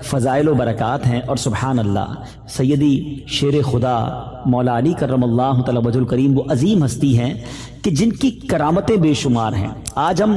فضائل و برکات ہیں. اور سبحان اللہ سیدی شیر خدا مولا علی کرم اللہ تعالی وجہ الکریم وہ عظیم ہستی ہیں کہ جن کی کرامتیں بے شمار ہیں. آج ہم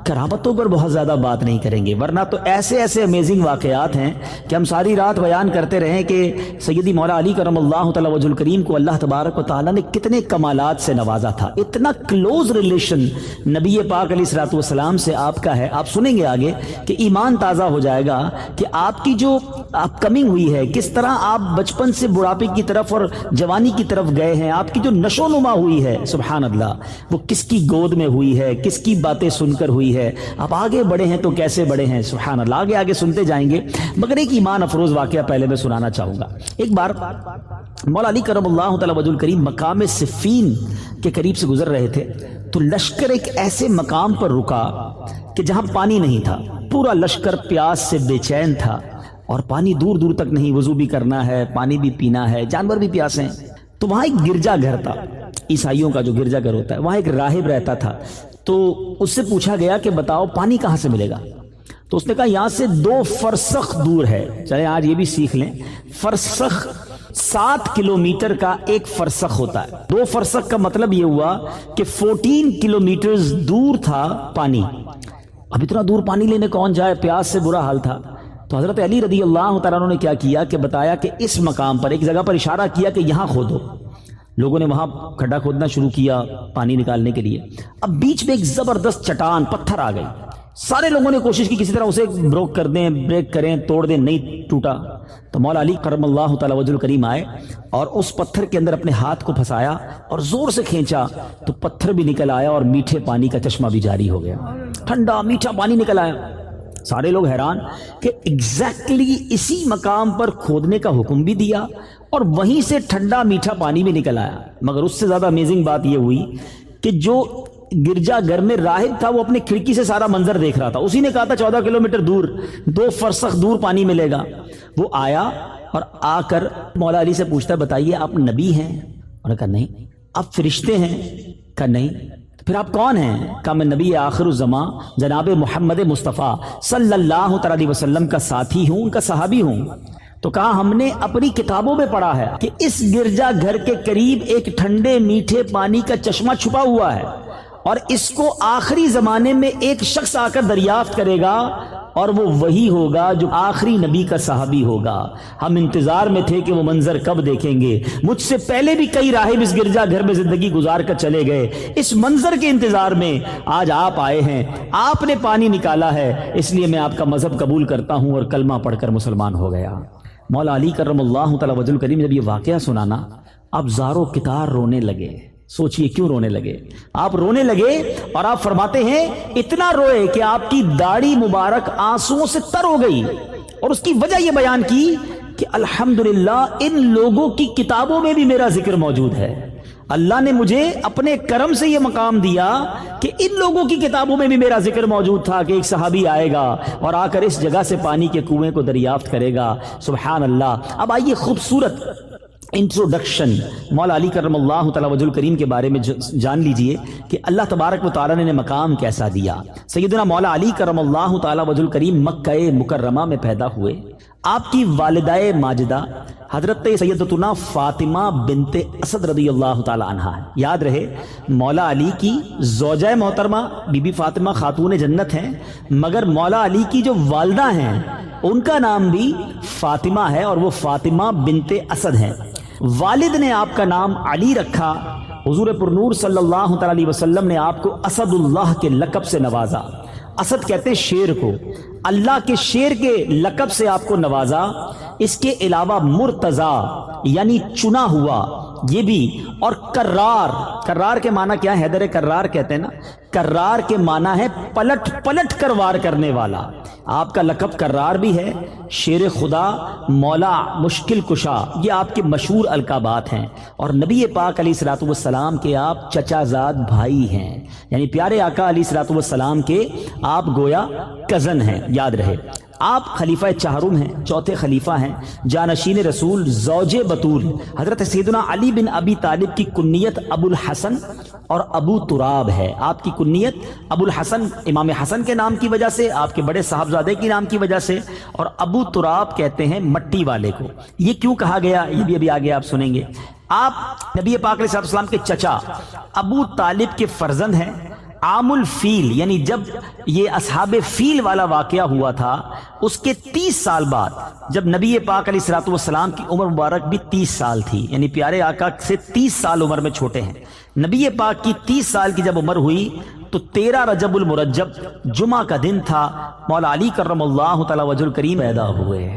کرامتوں پر بہت زیادہ بات نہیں کریں گے ورنہ تو ایسے ایسے امیزنگ واقعات ہیں کہ ہم ساری رات بیان کرتے رہیں کہ سیدی مولا علی کرم اللہ تعالی وجہ الکریم کو اللہ تبارک و تعالیٰ نے کتنے کمالات سے نوازا تھا. اتنا کلوز ریلیشن نبی پاک علیہ الصلوۃ والسلام سے آپ کا ہے. آپ سنیں گے آگے کہ ایمان تازہ ہو جائے گا کہ آپ کی جو اپ کمنگ ہوئی ہے، کس طرح آپ بچپن سے بڑھاپے کی طرف اور جوانی کی طرف گئے ہیں، آپ کی جو نشو نما ہوئی ہے سبحان اللہ وہ کس کی گود میں ہوئی ہے، کس کی باتیں سن کر ہوئی ہے. آپ آگے بڑھے ہیں تو کیسے بڑھے ہیں سبحان اللہ. آگے آگے سنتے جائیں گے مگر ایک ایمان افروز واقعہ پہلے میں سنانا چاہوں گا. ایک بار مولا علی کرم اللہ تعالی وجہ الکریم مقام صفین کے قریب سے گزر رہے تھے تو لشکر ایک ایسے مقام پر رکا کہ جہاں پانی نہیں تھا. پورا لشکر پیاس سے بے چین تھا اور پانی دور دور تک نہیں، وضو بھی کرنا ہے، پانی بھی پینا ہے، جانور بھی پیاسے ہیں. تو وہاں ایک گرجا گھر تھا، عیسائیوں کا جو گرجا گھر ہوتا ہے، وہاں ایک راہب رہتا تھا. تو اس سے پوچھا گیا کہ بتاؤ پانی کہاں سے ملے گا؟ تو اس نے کہا یہاں سے 2 فرسخ دور ہے. چلیں آج یہ بھی سیکھ لیں، فرسخ 7 کلومیٹر کا ایک فرسخ ہوتا ہے. 2 فرسخ کا مطلب یہ ہوا کہ 14 کلومیٹر دور تھا پانی. اب اتنا دور پانی لینے کون جائے، پیاس سے برا حال تھا. تو حضرت علی رضی اللہ تعالیٰ نے کیا کیا کہ بتایا کہ اس مقام پر ایک جگہ پر اشارہ کیا کہ یہاں کھودو. لوگوں نے وہاں کھڈا کھودنا شروع کیا پانی نکالنے کے لیے. اب بیچ میں ایک زبردست چٹان پتھر آ گئی. سارے لوگوں نے کوشش کی کسی طرح اسے بروک کر دیں، بریک کریں، توڑ دیں، نہیں ٹوٹا. تو مولا علی کرم اللہ تعالی وجہ الکریم آئے اور اس پتھر کے اندر اپنے ہاتھ کو پھنسایا اور زور سے کھینچا تو پتھر بھی نکل آیا اور میٹھے پانی کا چشمہ بھی جاری ہو گیا. ٹھنڈا میٹھا پانی نکل آیا. سارے لوگ حیران کہ ایگزیکٹلی اسی مقام پر کھودنے کا حکم بھی دیا اور وہیں سے ٹھنڈا میٹھا پانی بھی نکل آیا. مگر اس سے زیادہ امیزنگ بات یہ ہوئی کہ جو گرجا گھر میں راہب تھا وہ اپنے کھڑکی سے سارا منظر دیکھ رہا تھا. اسی نے کہا تھا 14 کلومیٹر دور 2 فرسخ دور پانی ملے گا. وہ آیا اور آ کر مولا علی سے پوچھتا ہے بتائیے آپ نبی ہیں؟ انہوں نے کہا نہیں. آپ فرشتے ہیں؟ کہا نہیں. پھر آپ کون ہیں؟ کہا میں نبی آخر الزمان جناب محمد مصطفیٰ صلی اللہ علیہ وسلم کا ساتھی ہوں، ان کا صحابی ہوں. تو کہا ہم نے اپنی کتابوں میں پڑھا ہے کہ اس گرجا گھر کے قریب ایک ٹھنڈے میٹھے پانی کا چشمہ چھپا ہوا ہے اور اس کو آخری زمانے میں ایک شخص آ کر دریافت کرے گا اور وہ وہی ہوگا جو آخری نبی کا صحابی ہوگا. ہم انتظار میں تھے کہ وہ منظر کب دیکھیں گے. مجھ سے پہلے بھی کئی راہب اس گرجا گھر میں زندگی گزار کر چلے گئے. اس منظر کے انتظار میں آج آپ آئے ہیں، آپ نے پانی نکالا ہے، اس لیے میں آپ کا مذہب قبول کرتا ہوں اور کلمہ پڑھ کر مسلمان ہو گیا. مولا علی کرم اللہ تعالی وجہ الکریم جب یہ واقعہ سنانا آپ زارو کتار رونے لگے. سوچئے کیوں رونے لگے؟ آپ رونے لگے اور آپ فرماتے ہیں اتنا روئے کہ آپ کی داڑھی مبارک آنسوؤں سے تر ہو گئی. اور اس کی وجہ یہ بیان کی کہ الحمدللہ ان لوگوں کی کتابوں میں بھی میرا ذکر موجود ہے. اللہ نے مجھے اپنے کرم سے یہ مقام دیا کہ ان لوگوں کی کتابوں میں بھی میرا ذکر موجود تھا کہ ایک صحابی آئے گا اور آ کر اس جگہ سے پانی کے کنویں کو دریافت کرے گا. سبحان اللہ. اب آئیے خوبصورت انٹروڈکشن مولا علی کرم اللہ تعالی وجہ الکریم کے بارے میں جان لیجئے کہ اللہ تبارک و تعالی نے مقام کیسا دیا. سیدنا مولا علی کرم اللہ تعالی وجہ الکریم مکہ مکرمہ میں پیدا ہوئے. آپ کی والدہ ماجدہ حضرت سیدتنا فاطمہ بنت اسد رضی اللہ تعالی عنہا ہے. یاد رہے مولا علی کی زوجہ محترمہ بی بی فاطمہ خاتون جنت ہیں مگر مولا علی کی جو والدہ ہیں ان کا نام بھی فاطمہ ہے اور وہ فاطمہ بنت اسد ہیں. والد نے آپ کا نام علی رکھا. حضور پرنور صلی اللہ علیہ وسلم نے آپ کو اسد اللہ کے لقب سے نوازا. اسد کہتے ہیں شیر کو. اللہ کے شیر کے لقب سے آپ کو نوازا. اس کے علاوہ مرتضی یعنی چنا ہوا یہ بھی، اور کرار. کرار کے معنی کیا ہے؟ حیدر کرار کہتے ہیں نا. کرار کے معنی ہے پلٹ پلٹ کر وار کرنے والا. آپ کا لقب کرار بھی ہے. شیر خدا، مولا مشکل کشا، یہ آپ کے مشہور القابات ہیں. اور نبی پاک علیہ الصلوۃ والسلام کے آپ چچا زاد بھائی ہیں، یعنی پیارے آقا علیہ الصلوۃ والسلام کے آپ گویا کزن ہیں. یاد رہے آپ خلیفہ چہارم ہیں، چوتھے خلیفہ ہیں، جانشین رسول، زوج بطول۔ حضرت سیدنا علی بن ابی طالب کی کنیت ابو الحسن اور ابو تراب ہے۔ آپ کی کنیت ابو الحسن امام حسن کے نام کی وجہ سے، آپ کے بڑے صاحبزادے کے نام کی وجہ سے، اور ابو تراب کہتے ہیں مٹی والے کو۔ یہ کیوں کہا گیا یہ بھی ابھی آگے آپ سنیں گے۔ آپ نبی پاک علیہ السلام کے چچا ابو طالب کے فرزند ہیں۔ عام الفیل یعنی جب یہ اصحاب فیل والا واقعہ ہوا تھا، اس کے 30 سال بعد جب نبی پاک علیہ الصلوۃ والسلام کی عمر مبارک بھی 30 سال تھی، یعنی پیارے آقا سے 30 سال عمر میں چھوٹے ہیں، نبی پاک کی 30 سال کی جب عمر ہوئی تو 13 رجب المرجب جمعہ کا دن تھا، مولا علی کرم اللہ تعالی وجہ الکریم پیدا ہوئے۔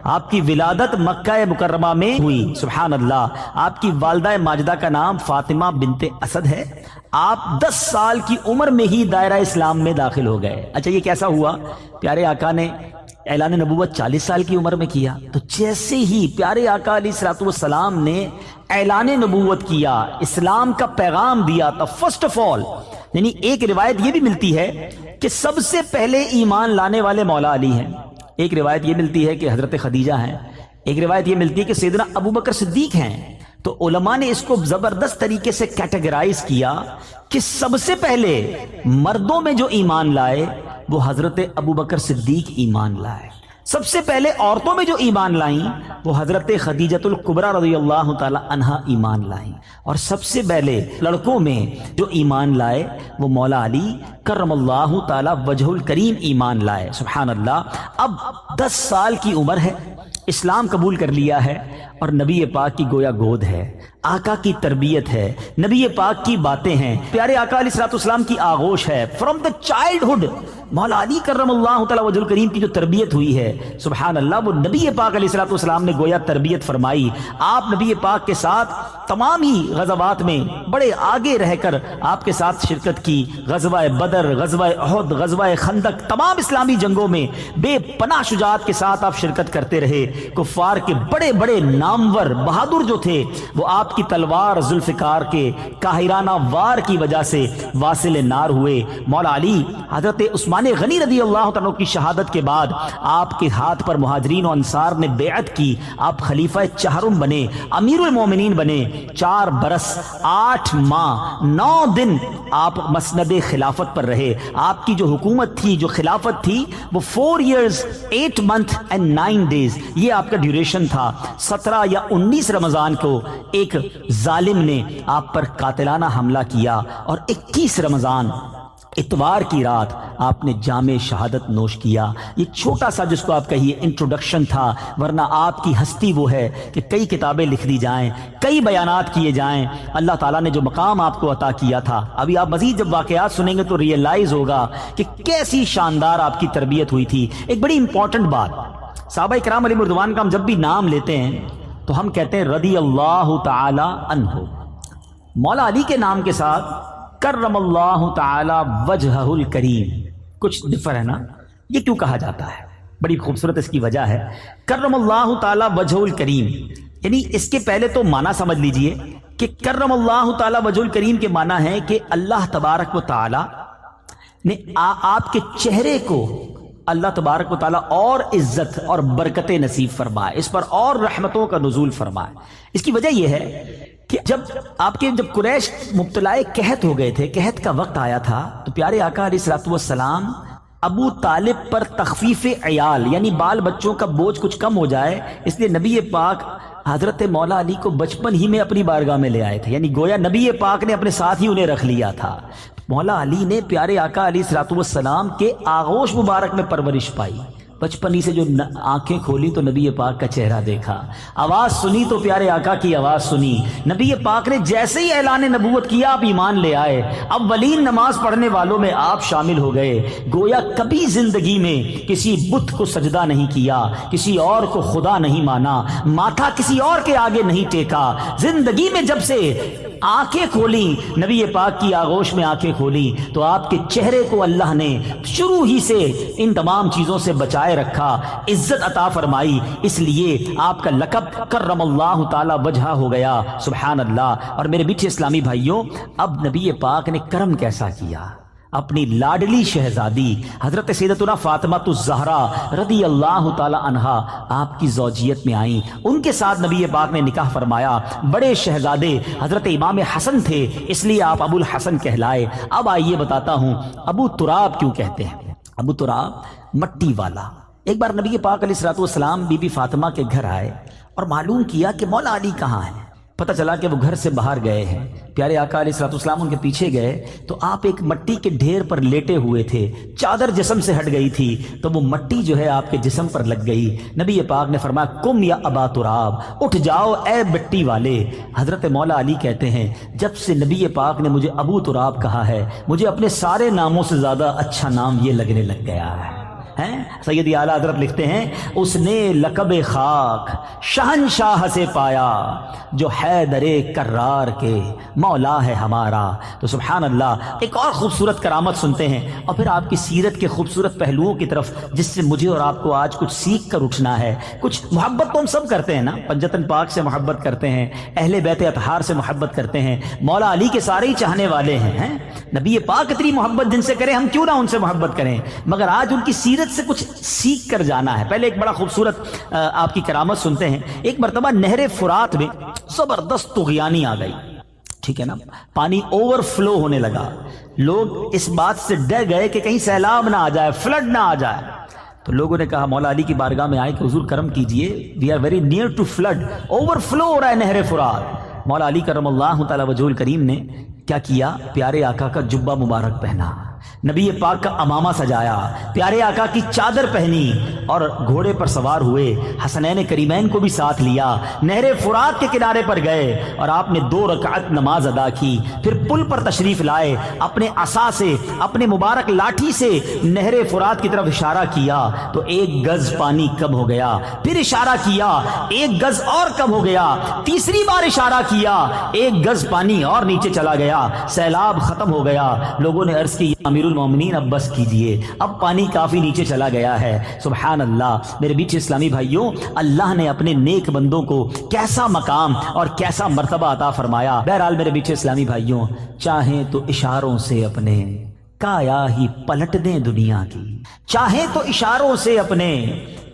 آپ کی ولادت مکہ مکرمہ میں ہوئی، سبحان اللہ۔ آپ کی والدہ ماجدہ کا نام فاطمہ بنت اسد ہے۔ آپ 10 سال کی عمر میں ہی دائرہ اسلام میں داخل ہو گئے۔ اچھا یہ کیسا ہوا؟ پیارے آقا نے اعلان نبوت 40 سال کی عمر میں کیا، تو جیسے ہی پیارے آقا علیہ الصلوۃ والسلام نے اعلان نبوت کیا، اسلام کا پیغام دیا، تو فرسٹ آف آل یعنی ایک روایت یہ بھی ملتی ہے کہ سب سے پہلے ایمان لانے والے مولا علی ہیں، ایک روایت یہ ملتی ہے کہ حضرت خدیجہ ہیں، ایک روایت یہ ملتی ہے کہ سیدنا ابو بکر صدیق ہیں۔ تو علماء نے اس کو زبردست طریقے سے کیٹیگرائز کیا کہ سب سے پہلے مردوں میں جو ایمان لائے وہ حضرت ابو بکر صدیق ایمان لائے، سب سے پہلے عورتوں میں جو ایمان لائیں وہ حضرت خدیجۃ الکبریٰ رضی اللہ تعالی عنہا ایمان لائیں، اور سب سے پہلے لڑکوں میں جو ایمان لائے وہ مولا علی کرم اللہ تعالی وجہ الکریم ایمان لائے، سبحان اللہ۔ اب 10 سال کی عمر ہے، اسلام قبول کر لیا ہے، اور نبی پاک کی گویا گود ہے، آقا کی تربیت ہے، نبی پاک کی باتیں ہیں، پیارے آقا علیہ الصلوۃ والسلام کی آغوش ہے۔ فرام دا چائلڈہڈ مولا علی کرم اللہ تعالی وجہ الکریم کی جو تربیت ہوئی ہے، سبحان اللہ، وہ نبی پاک علیہ الصلوۃ والسلام نے گویا تربیت فرمائی۔ آپ نبی پاک کے ساتھ تمام ہی غزوات میں بڑے آگے رہ کر آپ کے ساتھ شرکت کی، غزوہ بدر، غزوہ احد، غزوہ خندق، تمام اسلامی جنگوں میں بے پناہ شجاعت کے ساتھ آپ شرکت کرتے رہے۔ کفار کے بڑے بڑے نامور بہادر جو تھے وہ آپ کی تلوار ذوالفقار کے قاہرانہ وار کی وجہ سے واصل نار ہوئے۔ مولا علی حضرت عثمان غنی رضی اللہ تعالیٰ کی شہادت کے بعد آپ کے ہاتھ پر مہاجرین و انصار نے بیعت کی، آپ خلیفہ چہارم بنے، امیر المومنین بنے۔ 4 برس 8 ماہ 9 دن آپ مسند خلافت پر رہے۔ آپ کی جو حکومت تھی، جو خلافت تھی، وہ 4 years 8 months and 9 days، یہ آپ کا ڈیوریشن تھا۔ 17 یا 19 رمضان کو ایک ظالم نے آپ پر قاتلانہ حملہ کیا، اور 21 رمضان اتوار کی رات آپ نے جام شہادت نوش کیا۔ یہ چھوٹا سا جس کو آپ کہیے انٹروڈکشن تھا، ورنہ آپ کی ہستی وہ ہے کہ کئی کتابیں لکھ دی جائیں، کئی بیانات کیے جائیں۔ اللہ تعالیٰ نے جو مقام آپ کو عطا کیا تھا، ابھی آپ مزید جب واقعات سنیں گے تو ریئلائز ہوگا کہ کیسی شاندار آپ کی تربیت ہوئی تھی۔ ایک بڑی امپورٹنٹ بات، صحابہ کرام علیہ رضوان کا ہم جب بھی نام لیتے ہیں تو ہم کہتے ہیں رضی اللہ تعالی عنہ، مولا علی کے نام کے ساتھ کرم اللہ تعالی وجہہ الکریم، کچھ ڈفر ہے نا؟ یہ کیوں کہا جاتا ہے؟ بڑی خوبصورت اس کی وجہ ہے، کرم اللہ تعالی وجہ الکریم، یعنی اس کے پہلے تو معنی سمجھ لیجئے کہ کرم اللہ تعالی وجہ الکریم کے معنی ہے کہ اللہ تبارک و تعالی نے آپ کے چہرے کو اللہ تبارک و تعالیٰ اور عزت اور برکت نصیب فرمائے، اس پر اور رحمتوں کا نزول فرمائے۔ اس کی وجہ یہ ہے کہ جب قریش مبتلا قحط ہو گئے تھے، قحط کا وقت آیا تھا، تو پیارے آقا علیہ الصلوۃ والسلام ابو طالب پر تخفیف عیال یعنی بال بچوں کا بوجھ کچھ کم ہو جائے، اس لیے نبی پاک حضرت مولا علی کو بچپن ہی میں اپنی بارگاہ میں لے آئے تھے، یعنی گویا نبی پاک نے اپنے ساتھ ہی انہیں رکھ لیا تھا۔ مولا علی نے پیارے آقا علیہ الصلوۃ والسلام کے آغوش مبارک میں پرورش پائی، بچپن ہی سے جو آنکھیں کھولی تو نبی پاک کا چہرہ دیکھا، آواز سنی تو پیارے آقا کی آواز سنی۔ نبی پاک نے جیسے ہی اعلان نبوت کیا آپ ایمان لے آئے، اولین نماز پڑھنے والوں میں آپ شامل ہو گئے۔ گویا کبھی زندگی میں کسی بت کو سجدہ نہیں کیا، کسی اور کو خدا نہیں مانا، ماتھا کسی اور کے آگے نہیں ٹیکا۔ زندگی میں جب سے آنکھیں کھولی، نبی پاک کی آغوش میں آنکھیں کھولی، تو آپ کے چہرے کو اللہ نے شروع ہی سے ان تمام چیزوں سے بچائے رکھا، عزت عطا فرمائی، اس لیے آپ کا لقب کرم اللہ تعالی وجہہ ہو گیا، سبحان اللہ۔ اور میرے میٹھے اسلامی بھائیوں، اب نبی پاک نے کرم کیسا کیا؟ اپنی لاڈلی شہزادی حضرت سیدتنا فاطمہ الزہرا رضی اللہ تعالی عنہا آپ کی زوجیت میں آئیں، ان کے ساتھ نبی پاک نے نکاح فرمایا۔ بڑے شہزادے حضرت امام حسن تھے، اس لیے آپ ابو الحسن کہلائے۔ اب آئیے بتاتا ہوں ابو تراب کیوں کہتے ہیں۔ ابو تراب مٹی والا۔ ایک بار نبی پاک علیہ الصلوۃ والسلام بی بی فاطمہ کے گھر آئے اور معلوم کیا کہ مولا علی کہاں ہیں۔ پتہ چلا کہ وہ گھر سے باہر گئے ہیں۔ پیارے آقا علیہ الصلوۃ والسلام ان کے پیچھے گئے تو آپ ایک مٹی کے ڈھیر پر لیٹے ہوئے تھے، چادر جسم سے ہٹ گئی تھی تو وہ مٹی جو ہے آپ کے جسم پر لگ گئی۔ نبی پاک نے فرمایا کم یا ابا تراب، اٹھ جاؤ اے مٹی والے۔ حضرت مولا علی کہتے ہیں جب سے نبی پاک نے مجھے ابو تراب کہا ہے، مجھے اپنے سارے ناموں سے زیادہ اچھا نام یہ لگنے لگ گیا ہے۔ سیدی اعلیٰ حضرت لکھتے ہیں اس نے لقب خاک شہنشاہ سے پایا، جو حیدر کرار کے مولا ہے ہمارا۔ تو سبحان اللہ، ایک اور خوبصورت کرامت سنتے ہیں اور پھر آپ کی سیرت کے خوبصورت پہلوؤں کی طرف جس سے مجھے اور آپ کو آج کچھ سیکھ کر اٹھنا ہے۔ کچھ محبت تو ہم سب کرتے ہیں نا، پنجتن پاک سے محبت کرتے ہیں، اہل بیت اطہار سے محبت کرتے ہیں، مولا علی کے سارے ہی چاہنے والے ہیں۔ نبی پاک اتنی محبت جن سے کریں، ہم کیوں نہ ان سے محبت کریں، مگر آج ان کی سیرت سے کچھ سیکھ کر جانا ہے۔ پہلے ایک بڑا خوبصورت آپ کی کرامت سنتے ہیں۔ ایک مرتبہ نہر فرات میں زبردست طغیانی آ گئی، ٹھیک ہے نا، پانی اوور فلو ہونے لگا۔ لوگ اس بات سے ڈر گئے کہ کہیں سیلاب نہ آ جائے، فلڈ نہ آ جائے۔ تو لوگوں نے کہا مولا علی کی بارگاہ میں آئے کہ حضور کرم کیجئے، we are very near to flood, overflow ہو رہا ہے نہر فرات۔ مولا علی کرم اللہ تعالی وجہ الکریم نے کیا کیا؟ پیارے آقا کا جبہ مبارک پہنا، نبی پاک کا امامہ سجایا، پیارے آقا کی چادر پہنی اور گھوڑے پر سوار ہوئے، حسنین کریمین کو بھی ساتھ لیا، نہر فرات کے کنارے پر گئے اور آپ نے 2 رکعت نماز ادا کی۔ پھر پل پر تشریف لائے، اپنے عصا سے، اپنے مبارک لاٹھی سے نہر فرات کی طرف اشارہ کیا تو 1 گز پانی کم ہو گیا، پھر اشارہ کیا 1 گز اور کم ہو گیا، تیسری بار اشارہ کیا 1 گز پانی اور نیچے چلا گیا، سیلاب ختم ہو گیا۔ لوگوں نے عرض کی امیر المومنین اب بس کیجئے، اب پانی کافی نیچے چلا گیا ہے۔ سبحان اللہ۔ میرے بیچ اسلامی بھائیوں، اللہ نے اپنے نیک بندوں کو کیسا مقام اور کیسا مرتبہ عطا فرمایا۔ بہرحال میرے بیچ اسلامی بھائیوں، چاہیں تو اشاروں سے اپنے کایا ہی پلٹ دیں دنیا کی، چاہیں تو اشاروں سے اپنے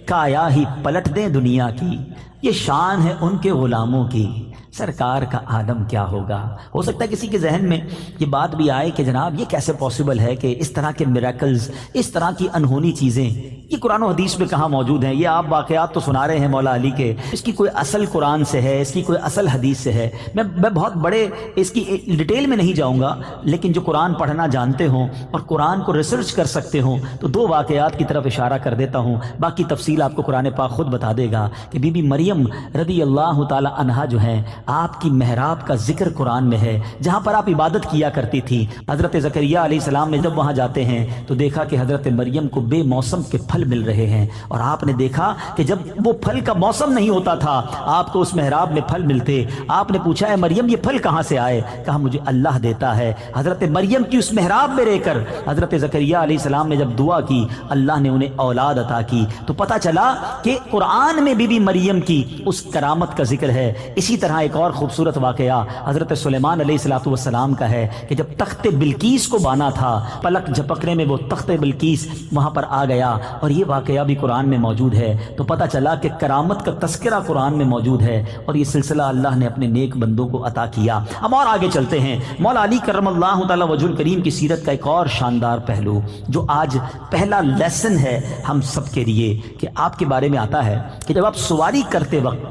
کایا ہی پلٹ دیں دنیا کی، یہ شان ہے ان کے غلاموں کی، سرکار کا عالم کیا ہوگا۔ ہو سکتا ہے کسی کے ذہن میں یہ بات بھی آئے کہ جناب یہ کیسے پاسبل ہے کہ اس طرح کے میریکلز، اس طرح کی انہونی چیزیں یہ قرآن و حدیث میں کہاں موجود ہیں؟ یہ آپ واقعات تو سنا رہے ہیں مولا علی کے، اس کی کوئی اصل قرآن سے ہے، اس کی کوئی اصل حدیث سے ہے؟ میں بہت بڑے اس کی ڈیٹیل میں نہیں جاؤں گا، لیکن جو قرآن پڑھنا جانتے ہوں اور قرآن کو ریسرچ کر سکتے ہوں تو 2 واقعات کی طرف اشارہ کر دیتا ہوں، باقی تفصیل آپ کو قرآن پاک خود بتا دے گا کہ بی بی مریم رضی اللہ تعالی عنہا جو ہیں، آپ کی محراب کا ذکر قرآن میں ہے، جہاں پر آپ عبادت کیا کرتی تھی۔ حضرت زکریہ علیہ السلام نے جب وہاں جاتے ہیں تو دیکھا کہ حضرت مریم کو بے موسم کے پھل مل رہے ہیں، اور آپ نے دیکھا کہ جب وہ پھل کا موسم نہیں ہوتا تھا آپ کو اس محراب میں پھل ملتے۔ آپ نے پوچھا ہے مریم یہ پھل کہاں سے آئے؟ کہا مجھے اللہ دیتا ہے۔ حضرت مریم کی اس محراب میں رہ کر حضرت زکریہ علیہ السلام نے جب دعا کی، اللہ نے انہیں اولاد عطا کی۔ تو پتہ چلا کہ قرآن میں بی بی مریم کی اس کرامت کا ذکر ہے۔ اسی طرح ایک اور خوبصورت واقعہ حضرت سلیمان علیہ الصلوۃ والسلام کا ہے کہ جب تخت بلقیس کو بانا تھا، پلک جھپکنے میں وہ تخت بلقیس وہاں پر آ گیا، اور یہ واقعہ بھی قرآن میں موجود ہے۔ تو پتہ چلا کہ کرامت کا تذکرہ قرآن میں موجود ہے، اور یہ سلسلہ اللہ نے اپنے نیک بندوں کو عطا کیا۔ اب اور آگے چلتے ہیں، مولا علی کرم اللہ تعالی وجہ الکریم کی سیرت کا ایک اور شاندار پہلو جو آج پہلا لیسن ہے ہم سب کے لیے، کہ آپ کے بارے میں آتا ہے کہ جب آپ سواری کرتے وقت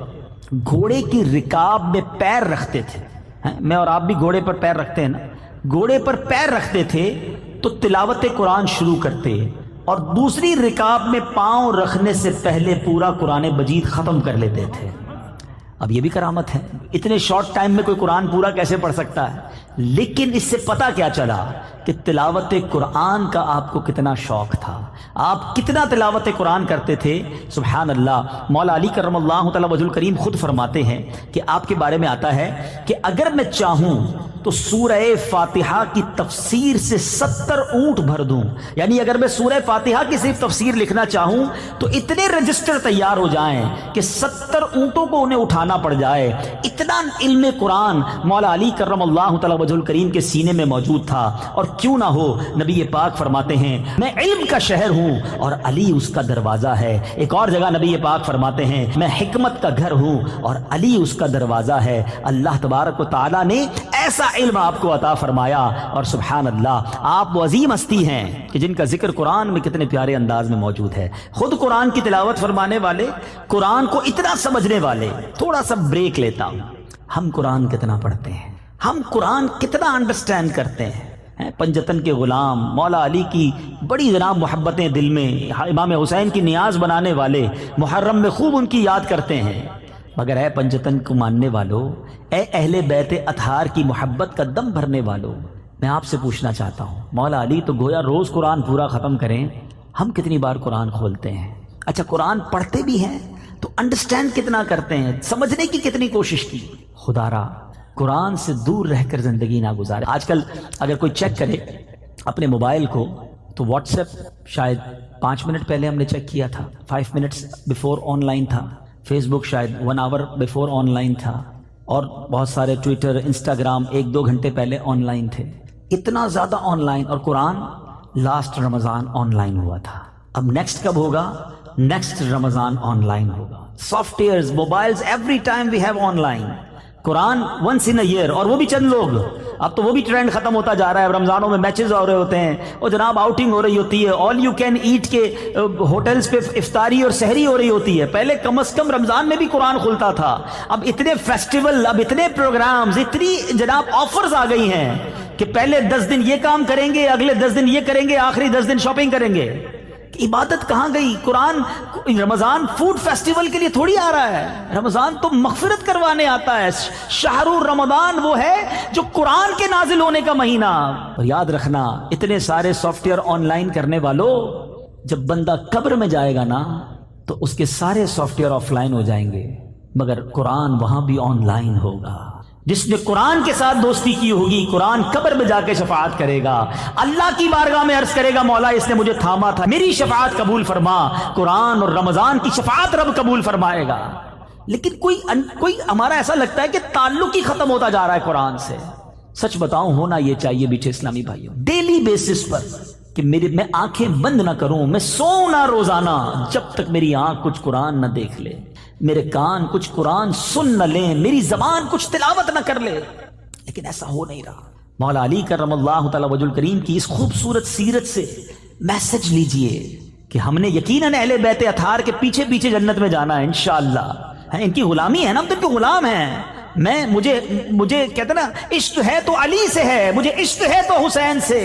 گھوڑے کی رکاب میں پیر رکھتے تھے، میں اور آپ بھی گھوڑے پر پیر رکھتے ہیں نا، گھوڑے پر پیر رکھتے تھے تو تلاوت قرآن شروع کرتے، اور دوسری رکاب میں پاؤں رکھنے سے پہلے پورا قرآن مجید ختم کر لیتے تھے۔ اب یہ بھی کرامت ہے، اتنے شارٹ ٹائم میں کوئی قرآن پورا کیسے پڑھ سکتا ہے؟ لیکن اس سے پتہ کیا چلا کہ تلاوت قرآن کا آپ کو کتنا شوق تھا، آپ کتنا تلاوت قرآن کرتے تھے۔ سبحان اللہ۔ مولا علی کرم اللہ تعالی وجہ الکریم خود فرماتے ہیں کہ آپ کے بارے میں آتا ہے کہ اگر میں چاہوں تو سورہ فاتحہ کی تفسیر سے 70 اونٹ بھر دوں. یعنی اگر میں سورہ فاتحہ کی صرف تفسیر لکھنا چاہوں تو اتنے رجسٹر تیار ہو جائیں کہ 70 اونٹوں کو انہیں اٹھانا پڑ جائے. اتنا علم قرآن مولا علی کرم اللہ تعالی وجہ الکریم کے سینے میں موجود تھا. اور کیوں نہ ہو، نبی پاک فرماتے ہیں میں علم کا شہر ہوں اور علی اس کا دروازہ ہے. ایک اور جگہ نبی پاک فرماتے ہیں میں حکمت کا گھر ہوں اور علی اس کا دروازہ ہے. اللہ تبارک و تعالی نے ایسا علم آپ کو عطا فرمایا. اور سبحان اللہ، آپ وہ عظیم ہستی ہیں کہ جن کا ذکر قرآن میں کتنے پیارے انداز میں موجود ہے. خود قرآن کی تلاوت فرمانے والے، قرآن کو اتنا سمجھنے والے. تھوڑا سا بریک لیتا ہوں. ہم قرآن کتنا پڑھتے ہیں؟ ہم قرآن کتنا انڈرسٹینڈ کرتے ہیں؟ پنجتن کے غلام مولا علی کی بڑی جناب محبتیں دل میں، امام حسین کی نیاز بنانے والے محرم میں خوب ان کی یاد کرتے ہیں. مگر اے پنجتن کو ماننے والو، اے اہل بیت اطہار کی محبت کا دم بھرنے والو، میں آپ سے پوچھنا چاہتا ہوں مولا علی تو گویا روز قرآن پورا ختم کریں، ہم کتنی بار قرآن کھولتے ہیں؟ اچھا قرآن پڑھتے بھی ہیں تو انڈرسٹینڈ کتنا کرتے ہیں؟ سمجھنے کی کتنی کوشش کی؟ خدا را قرآن سے دور رہ کر زندگی نہ گزارے. آج کل اگر کوئی چیک کرے اپنے موبائل کو تو واٹس ایپ شاید 5 منٹ پہلے ہم نے چیک کیا تھا، 5 منٹس بیفور آن لائن تھا. فیس بک شاید 1 آور بیفور آن لائن تھا. اور بہت سارے ٹویٹر، انسٹاگرام 1-2 گھنٹے پہلے آن لائن تھے. اتنا زیادہ آن لائن. اور قرآن لاسٹ رمضان آن لائن ہوا تھا. اب نیکسٹ کب ہوگا؟ نیکسٹ رمضان آن لائن ہوگا. Softwares, mobiles, every time we have online. Quran once in a year, اور وہ بھی چند لوگ. اب تو وہ بھی ٹرینڈ ختم ہوتا جا رہا ہے. اب رمضانوں میں میچز ہو رہے ہوتے ہیں اور جناب آؤٹنگ ہو رہی ہوتی ہے، آل یو کین ایٹ کے ہوٹلز پہ افطاری اور سحری ہو رہی ہوتی ہے. پہلے کم از کم رمضان میں بھی قرآن کھلتا تھا. اب اتنے فیسٹیول، اب اتنے پروگرامز، اتنی جناب آفرز آ گئی ہیں کہ پہلے 10 دن یہ کام کریں گے، اگلے 10 دن یہ کریں گے، آخری 10 دن شاپنگ کریں گے. عبادت کہاں گئی؟ قرآن رمضان فوڈ فیسٹیول کے لیے تھوڑی آ رہا ہے. رمضان تو مغفرت کروانے آتا ہے. شہر رمضان وہ ہے جو قرآن کے نازل ہونے کا مہینہ. اور یاد رکھنا اتنے سارے سافٹ ویئر آن لائن کرنے والوں، جب بندہ قبر میں جائے گا نا تو اس کے سارے سافٹ ویئر آف لائن ہو جائیں گے، مگر قرآن وہاں بھی آن لائن ہوگا. جس نے قرآن کے ساتھ دوستی کی ہوگی، قرآن قبر میں جا کے شفاعت کرے گا. اللہ کی بارگاہ میں عرض کرے گا مولا اس نے مجھے تھاما تھا، میری شفاعت قبول فرما. قرآن اور رمضان کی شفاعت رب قبول فرمائے گا. لیکن کوئی ہمارا ایسا لگتا ہے کہ تعلق ہی ختم ہوتا جا رہا ہے قرآن سے. سچ بتاؤں ہونا یہ چاہیے بیٹھے اسلامی بھائیوں، ڈیلی بیسس پر کہ میں آنکھیں بند نہ کروں، میں سوؤں نہ روزانہ جب تک میری آنکھ کچھ قرآن نہ دیکھ لے، میرے کان کچھ قرآن سن نہ لیں، میری زبان کچھ تلاوت نہ کر لے. لیکن ایسا ہو نہیں رہا. مولا علی کرم اللہ تعالی وجہ الکریم کی اس خوبصورت سیرت سے میسج لیجئے کہ ہم نے یقیناً اہل بیت اطہار کے پیچھے پیچھے جنت میں جانا ہے انشاءاللہ. ان کی غلامی ہے نا، ہم تو ان کے غلام ہیں. مجھے کہتے نا عشق ہے تو علی سے ہے، مجھے عشق ہے تو حسین سے.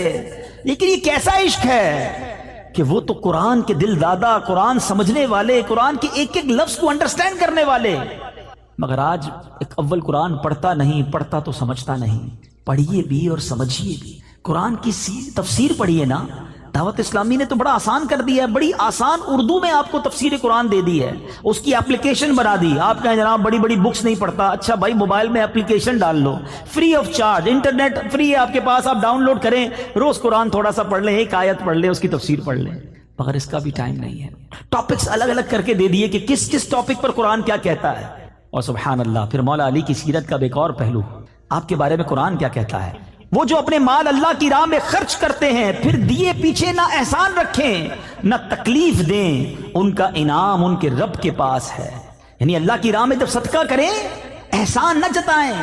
لیکن یہ کیسا عشق ہے کہ وہ تو قرآن کے دل دادا، قرآن سمجھنے والے، قرآن کے ایک ایک لفظ کو انڈرسٹینڈ کرنے والے. مگر آج ایک اول قرآن پڑھتا نہیں، پڑھتا تو سمجھتا نہیں. پڑھیے بھی اور سمجھیے بھی. قرآن کی تفسیر پڑھیے نا. دعوت اسلامی نے تو بڑا آسان کر دیا ہے، بڑی آسان اردو میں آپ کو تفسیر قرآن دے دی ہے، اس کی اپلیکیشن بنا دی. آپ کہیں جناب بڑی بڑی بکس نہیں پڑھتا، اچھا بھائی موبائل میں اپلیکیشن ڈال لو، free of charge, internet free ہے آپ کے پاس، آپ ڈاؤن لوڈ کریں، روز قرآن تھوڑا سا پڑھ لیں، ایک آیت پڑھ لیں، اس کی تفسیر پڑھ لیں. مگر اس کا بھی ٹائم نہیں ہے. ٹاپکس الگ الگ کر کے دے دیے کہ کس کس ٹاپک پر قرآن کیا کہتا ہے. اور سبحان اللہ، پھر مولا علی کی سیرت کا ایک اور پہلو، آپ کے بارے میں قرآن کیا کہتا ہے. وہ جو اپنے مال اللہ کی راہ میں خرچ کرتے ہیں، پھر دیے پیچھے نہ احسان رکھیں نہ تکلیف دیں، ان کا انعام ان کے رب کے پاس ہے. یعنی اللہ کی راہ میں جب صدقہ کریں احسان نہ جتائیں،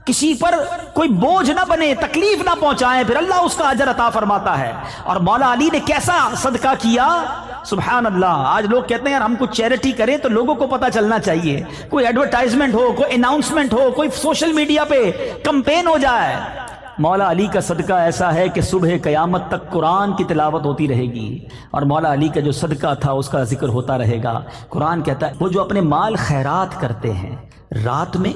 کسی پر کوئی بوجھ نہ بنے، تکلیف نہ پہنچائیں، پھر اللہ اس کا اجر عطا فرماتا ہے. اور مولا علی نے کیسا صدقہ کیا، سبحان اللہ. آج لوگ کہتے ہیں یار ہم کچھ چیریٹی کریں تو لوگوں کو پتا چلنا چاہیے، کوئی ایڈورٹائزمنٹ ہو، کوئی اناؤنسمنٹ ہو، کوئی سوشل میڈیا پہ کمپین ہو جائے. مولا علی کا صدقہ ایسا ہے کہ صبح قیامت تک قرآن کی تلاوت ہوتی رہے گی، اور مولا علی کا جو صدقہ تھا اس کا ذکر ہوتا رہے گا. قرآن کہتا ہے وہ جو اپنے مال خیرات کرتے ہیں رات میں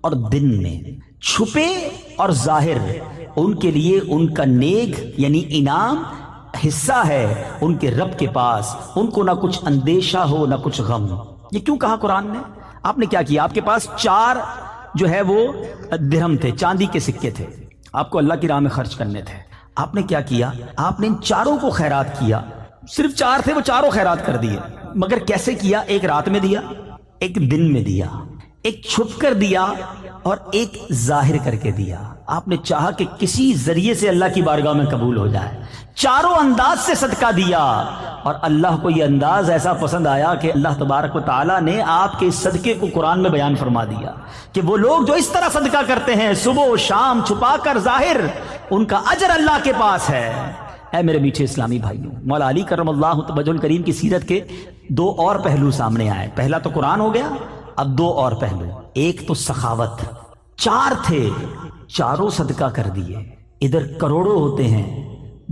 اور دن میں، چھپے اور ظاہر، ان کے لیے ان کا نیک یعنی انعام حصہ ہے ان کے رب کے پاس، ان کو نہ کچھ اندیشہ ہو نہ کچھ غم. یہ کیوں کہا قرآن نے؟ آپ نے کیا کیا؟ آپ کے پاس 4 جو ہے وہ درہم تھے، چاندی کے سکے تھے، آپ کو اللہ کی راہ میں خرچ کرنے تھے۔ آپ نے کیا کیا؟ آپ نے ان چاروں کو خیرات کیا۔ صرف 4 تھے، وہ چاروں خیرات کر دیے۔ مگر کیسے کیا؟ ایک رات میں دیا، ایک دن میں دیا، ایک چھپ کر دیا اور ایک ظاہر کر کے دیا۔ آپ نے چاہا کہ کسی ذریعے سے اللہ کی بارگاہ میں قبول ہو جائے، چاروں انداز سے صدقہ دیا، اور اللہ کو یہ انداز ایسا پسند آیا کہ اللہ تبارک و تعالیٰ نے آپ کے اس صدقے کو قرآن میں بیان فرما دیا کہ وہ لوگ جو اس طرح صدقہ کرتے ہیں صبح و شام، چھپا کر ظاہر، ان کا اجر اللہ کے پاس ہے۔ اے میرے میٹھے اسلامی بھائیوں، مولا علی کرم اللہ وجہ الکریم کی سیرت کے 2 اور پہلو سامنے آئے۔ پہلا تو قرآن ہو گیا، اب 2 اور پہلو۔ ایک تو سخاوت، 4 تھے، چاروں صدقہ کر دیے۔ ادھر کروڑوں ہوتے ہیں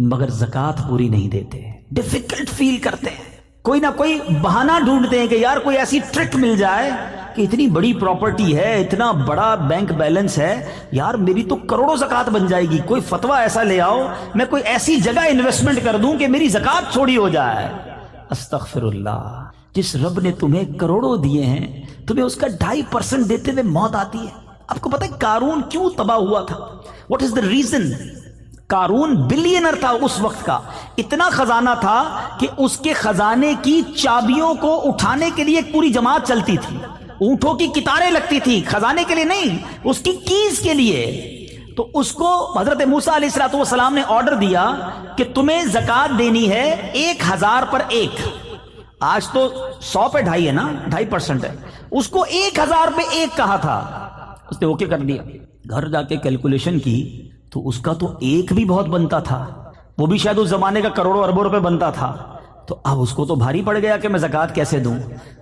مگر زکوٰۃ پوری نہیں دیتے، ڈیفیکلٹ فیل کرتے ہیں، کوئی نہ کوئی بہانہ ڈھونڈتے ہیں کہ یار کوئی ایسی ٹرک مل جائے کہ اتنی بڑی پراپرٹی ہے، اتنا بڑا بینک بیلنس ہے، یار میری تو کروڑوں زکوٰۃ بن جائے گی، کوئی فتویٰ ایسا لے آؤ، میں کوئی ایسی جگہ انویسٹمنٹ کر دوں کہ میری زکوٰۃ تھوڑی ہو جائے۔ استغفر اللہ، جس رب نے تمہیں کروڑوں دیے ہیں، تمہیں اس کا 2.5% دیتے ہوئے موت آتی ہے۔ آپ کو پتہ ہے قارون کیوں تباہ ہوا تھا؟ What is the reason? قارون بلینر تھا اس وقت کا، اتنا خزانہ تھا کہ اس کے خزانے کی چابیوں کو اٹھانے کے لیے ایک پوری جماعت چلتی تھی، اونٹوں کی قطاریں لگتی تھی، خزانے کے لیے نہیں، اس کی کیز کے لیے۔ تو اس کو حضرت موسیٰ علیہ السلام نے آرڈر دیا کہ تمہیں زکوٰۃ دینی ہے 1000 پر 1۔ آج تو 100 پہ 2.5 ہے نا، 2.5% ہے، اس کو 1000 پہ 1 کہا تھا، اس نے اوکے کر دیا۔ گھر جا کے کیلکولیشن کی تو اس کا تو 1 بھی بہت بنتا تھا، وہ بھی شاید اس زمانے کا کروڑوں اربوں روپے بنتا تھا۔ تو اب اس کو تو بھاری پڑ گیا کہ میں زکوٰۃ کیسے دوں۔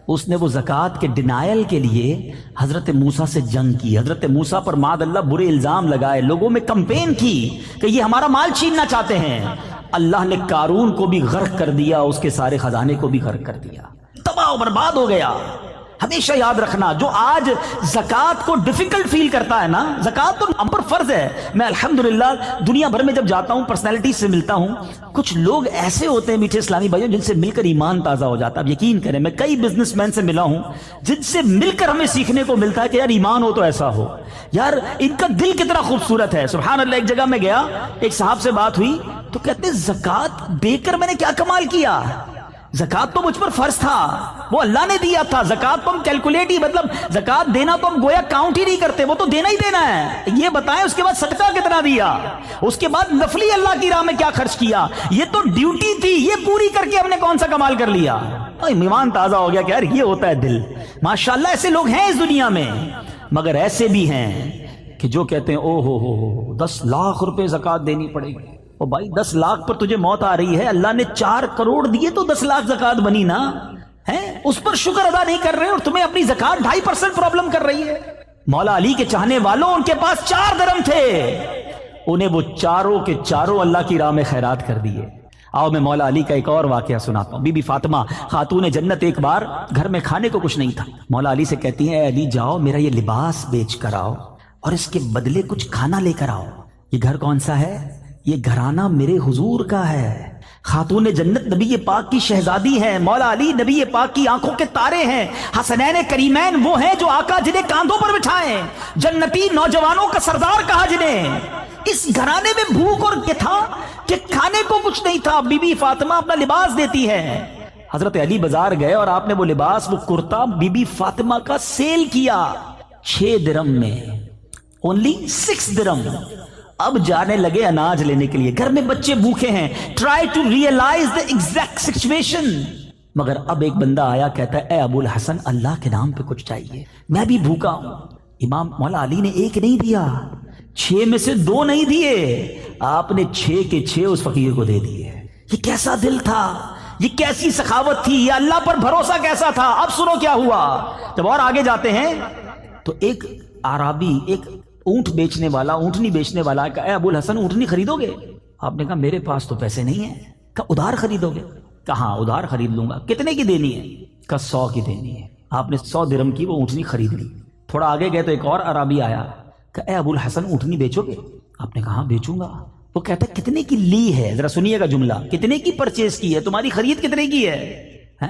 اس نے وہ زکوٰۃ کے ڈینائل کے لیے حضرت موسیٰ سے جنگ کی، حضرت موسیٰ پر معاذ اللہ برے الزام لگائے، لوگوں میں کمپین کی کہ یہ ہمارا مال چھیننا چاہتے ہیں۔ اللہ نے قارون کو بھی غرق کر دیا، اس کے سارے خزانے کو بھی غرق کر دیا، تباہ و برباد ہو گیا۔ ہمیشہ یاد رکھنا، جو آج زکوٰۃ کو ڈیفیکلٹ فیل کرتا ہے نا، زکوٰۃ تو ہم پر فرض ہے۔ میں الحمدللہ دنیا بھر میں جب جاتا ہوں، پرسنالٹی سے ملتا ہوں، کچھ لوگ ایسے ہوتے ہیں میٹھے اسلامی بھائیوں جن سے مل کر ایمان تازہ ہو جاتا ہے۔ اب یقین کریں، میں کئی بزنس مین سے ملا ہوں جن سے مل کر ہمیں سیکھنے کو ملتا ہے کہ یار ایمان ہو تو ایسا ہو، یار ان کا دل کتنا خوبصورت ہے، سبحان اللہ۔ ایک جگہ میں گیا، ایک صاحب سے بات ہوئی تو کہتے ہیں زکوٰۃ دے کر میں نے کیا کمال کیا، زکوٰۃ تو مجھ پر فرض تھا، وہ اللہ نے دیا تھا، زکوٰۃ تو ہم کیلکولیٹ ہی، مطلب زکوٰۃ دینا تو ہم گویا کاؤنٹ ہی نہیں کرتے، وہ تو دینا ہی دینا ہے۔ یہ بتائیں اس کے بعد صدقہ کتنا دیا، اس کے بعد نفلی اللہ کی راہ میں کیا خرچ کیا، یہ تو ڈیوٹی تھی، یہ پوری کر کے ہم نے کون سا کمال کر لیا۔ ایمان تازہ ہو گیا کہ یار یہ ہوتا ہے دل۔ ماشاءاللہ ایسے لوگ ہیں اس دنیا میں، مگر ایسے بھی ہیں کہ جو کہتے ہیں او ہو 10 لاکھ روپے زکوٰۃ دینی پڑے گی۔ او بھائی 10 لاکھ پر تجھے موت آ رہی ہے، اللہ نے 4 کروڑ دیے تو 10 لاکھ زکوٰۃ بنی نا، ہے اس پر شکر ادا نہیں کر رہے اور تمہیں اپنی زکوٰۃ 2.5% پرابلم کر رہی ہے۔ مولا علی کے چاہنے والوں، ان کے پاس 4 درم تھے، انہیں وہ چاروں کے چاروں اللہ کی راہ میں خیرات کر دیے۔ آؤ میں مولا علی کا ایک اور واقعہ سناتا ہوں۔ بی بی فاطمہ خاتون جنت ایک بار گھر میں کھانے کو کچھ نہیں تھا، مولا علی سے کہتی ہیں اے علی جاؤ میرا یہ لباس بیچ کر آؤ اور اس کے بدلے کچھ کھانا لے کر آؤ۔ یہ گھر کون سا ہے؟ یہ گھرانہ میرے حضور کا ہے۔ خاتون جنت نبی پاک کی شہزادی ہیں، مولا علی نبی پاک کی آنکھوں کے تارے ہیں، حسنین کریمین وہ ہیں جو آقا جنہیں کاندھوں پر بٹھائیں، جنتی نوجوانوں کا سردار کہا جنہیں۔ اس گھرانے میں بھوک اور کیا تھا کہ کھانے کو کچھ نہیں تھا، بی بی فاطمہ اپنا لباس دیتی ہے۔ حضرت علی بازار گئے اور آپ نے وہ لباس، وہ کرتا بی بی فاطمہ کا سیل کیا 6 درم میں، اونلی 6 درم۔ اب جانے لگے اناج لینے کے لیے، گھر میں بچے بھوکے ہیں، try to realise the exact situation. مگر اب ایک بندہ آیا، کہتا ہے اے ابو الحسن اللہ کے نام پہ کچھ چاہیے، میں بھی بھوکا ہوں۔ امام مولا علی نے 1 نہیں دیا، 6 میں سے 2 نہیں دیے، آپ نے 6 کے 6 اس فقیر کو دے دیے۔ یہ کیسا دل تھا، یہ کیسی سخاوت تھی، یہ اللہ پر بھروسہ کیسا تھا۔ اب سنو کیا ہوا، جب اور آگے جاتے ہیں تو ایک اعرابی، ایک اونٹ بیچنے والا، اونٹنی بیچنے والا کہا اے ابو الحسن اونٹنی خریدو گے؟ آپ نے کہا میرے پاس تو پیسے نہیں ہیں۔ کہا ادھار خریدو گے؟ کہا ادھار خرید لوں گا۔ کتنے کی دینی ہے؟ کہا 100 کی دینی ہے۔ آپ نے 100 درم کی وہ اونٹنی خرید لی۔ تھوڑا آگے گئے تو ایک اور عربی آیا، کہا اے ابو الحسن اونٹنی بیچو گے؟ آپ نے کہا ہاں بیچوں گا۔ وہ کہتا ہے کتنے کی لی ہے؟ ذرا سنیے گا جملہ، کتنے کی پرچیز کی ہے، تمہاری خرید کتنے کی ہے؟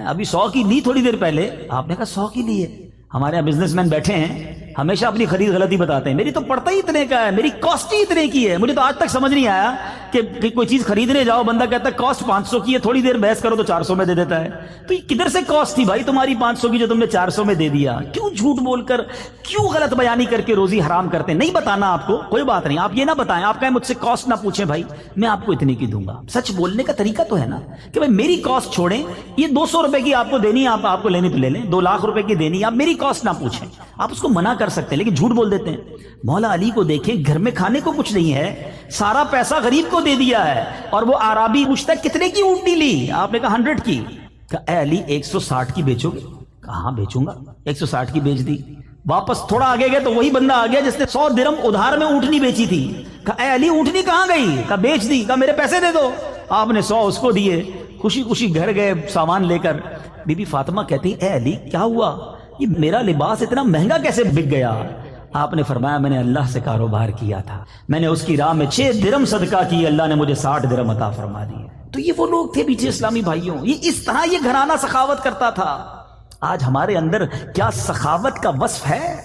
ابھی 100 کی لی تھوڑی دیر پہلے، آپ نے کہا 100 کی لی ہے۔ ہمارے یہاں بزنس مین بیٹھے ہیں، ہمیشہ اپنی خرید غلطی بتاتے ہیں، میری تو پڑتا ہی اتنے کا ہے، میری کاسٹ ہی اتنے کی ہے. مجھے تو آج تک سمجھ نہیں آیا کہ کوئی چیز خریدنے جاؤ، بندہ کہتا ہے کاسٹ 500 کی ہے، تھوڑی دیر بحث کرو تو 400 میں دے دیتا ہے. تو یہ کدھر سے کاسٹ تھی بھائی تمہاری 500 کی جو تم نے 400 میں دے دیا؟ کیوں جھوٹ بول کر، کیوں غلط بیانی کر کے روزی حرام کرتے ہیں؟ نہیں بتانا آپ کو کوئی بات نہیں، آپ یہ نہ بتائیں، آپ کہیں مجھ سے کاسٹ نہ پوچھیں، بھائی میں آپ کو اتنے کی دوں گا. سچ بولنے کا طریقہ تو ہے نا کہ بھائی میری کاسٹ چھوڑیں، یہ 200 روپے کی آپ کو دینی ہے، آپ کو لینی تو لے لیں، 2 لاکھ روپے کی دینی ہے، آپ میری کاسٹ نہ پوچھیں. آپ اس کو منع کر سکتے ہیں لیکن جھوٹ بول دیتے ہیں. مولا علی کو دیکھیں، گھر میں کھانے کو کچھ نہیں ہے، سارا پیسہ غریب کو دے دیا ہے، اور وہ عربی پوچھتا ہے کتنے کی اونٹنی لی؟ آپ نے کہا 100 کی. کہا اے علی 160 کی بیچو گے؟ کہاں بیچوں گا. 160 کی بیچ دی. واپس تھوڑا آگے گئے تو وہی بندہ آ گیا جس نے 100 درہم ادھار میں اونٹنی بیچی تھی. کہا اے علی اونٹنی کہاں گئی؟ کہا بیچ دی. کہا میرے پیسے دے دو. آپ نے 100 اس کو دیے، خوشی خوشی گھر گئے سامان لے کر. بی بی فاطمہ کہتی اے علی کیا ہوا، یہ میرا لباس اتنا مہنگا کیسے بک گیا؟ آپ نے فرمایا میں نے اللہ سے کاروبار کیا تھا، میں نے اس کی راہ میں 6 درہم صدقہ کی، اللہ نے مجھے 60 درہم عطا فرما دیے. تو یہ وہ لوگ تھے بیچے اسلامی بھائیوں، یہ اس طرح یہ گھرانہ سخاوت کرتا تھا. آج ہمارے اندر کیا سخاوت کا وصف ہے؟